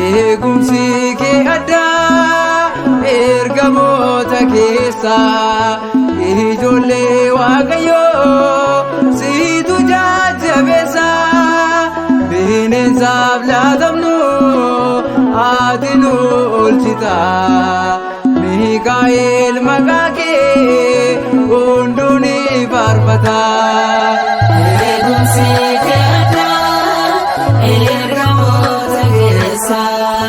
Eegumsi kee addaa ergamoota keessaa ijoollee Waaqayyoo siitu jajjabeessa bineensaaf laatamnu ati nu oolchita Mikaa'el maqaa kee hunduu ni faarfata. Eegumsi kee addaa ergamoota keessaa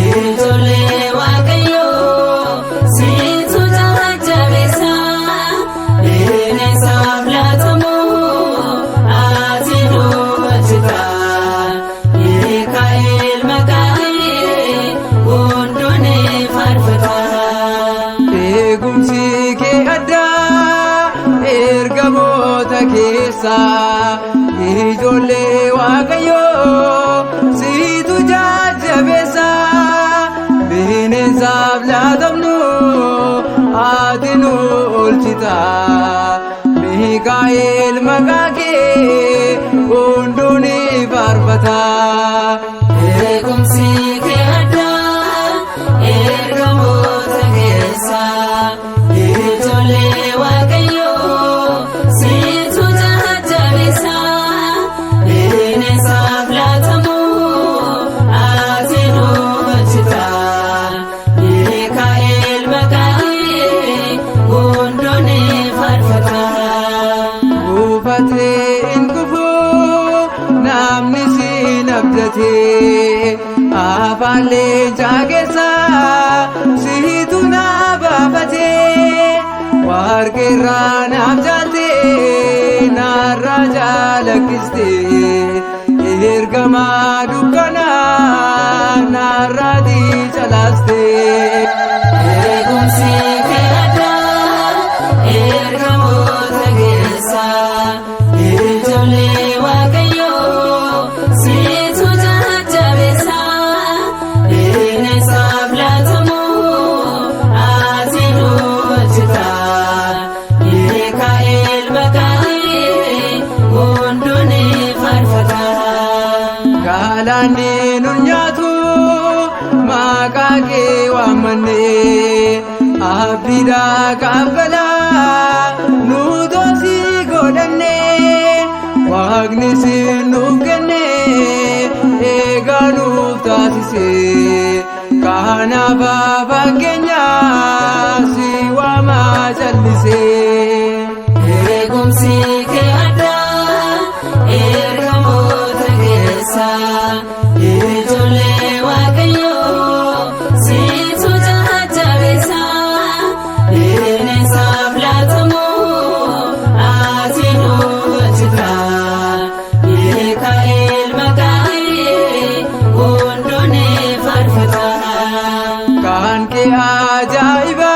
ijoollee Waaqayyoo siitu jajjabeessa bineensaaf laatamu ati nu oolchita Mikaa'el maqaa kee hunduu ni faarfata. Eegumsi kee addaa ergamoota keessaa ijoollee Waaqayyoo siitu jajjabeessa bineensaaf laatamnu ati nu oolchita Mikaa'el maqaa kee hunduu ni faarfata. Eegumsi kee addaa ergamoota keessaa ijoollee Waaqayyoo siitu jajjabeessa bineensaaf laatamu ati nu oolchita Mikaa'el maqaa kee hunduu ni faarfata. Buufatee hin kufu namni siin abdatee afaan leencaa keessaa siitu na baafatee warqeerraa naaf jaaltee narraa jaalakkistee ergamaa dukkanaa narraatii calaastee. Eegumsi kee addaa ergamoota keessaa ijoollee Waaqayyoo siitu jajjabeessa bineensaaf laatamu ati nu oolchita Mikaa'el maqaa kee hunduu ni faarfata. Galaanni nun nyaatu maqaa kee waammannee abdiidhaa kaffalaa nu toosii godhannee Waaqni siin nuuf kennee eegaa nuuf taasisee kanaaf fakkeenyaa si waamaa jallisee. Eegumsi kee addaa ergamoota keessaa ijoollee Waaqayyoo siitu jajjabeessa bineensaaf laatamu ati nu oolchita Mikaa'el maqaa kee hunduu ni faarfata. Kan kee ajaa'iba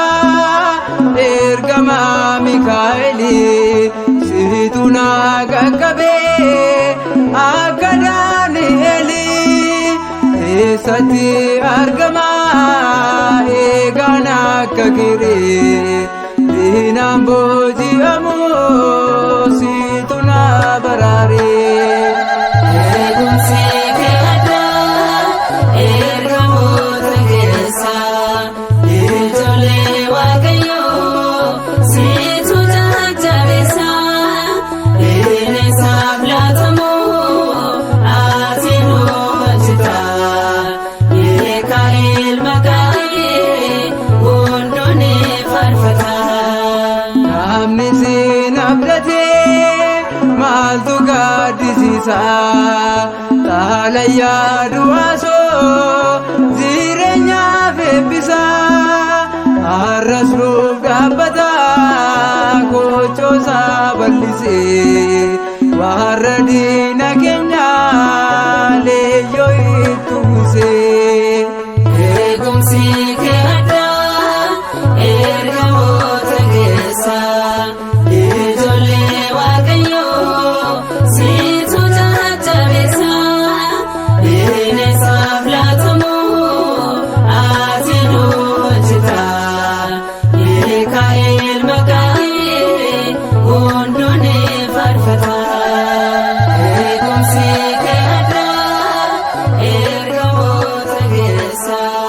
ergamaa Mikaa'el siitu na qaqqabee akka Daani'el eessatti argama eegaan akka kiree diinaan booji'amu siitu na baraaree. Eegumsi kee addaa ergamoota keessaa ijoollee Waaqayyoo siitu jajjabeessa bineensaaf laatamu ati nu oolchita Mikaa'el maqaa kee hunduu ni faarfata. Namni siin abdatee maaltu gaaddisiisa xaalayyaa du'aasoo ziiree nuuf dhaabbata gochoosaa bal'isee warra diina keenya leeyyoo itti uwwisee. Eegumsi kee addaa ergamoota keessaa ijoollee Waaqayyoo siitu jajjabeessa bineensaaf laatamu ati nu hojjeta Mikaa'el maqaa kee hunduu ni faarfata. Eegumsi kee addaa ergamoota keessaa.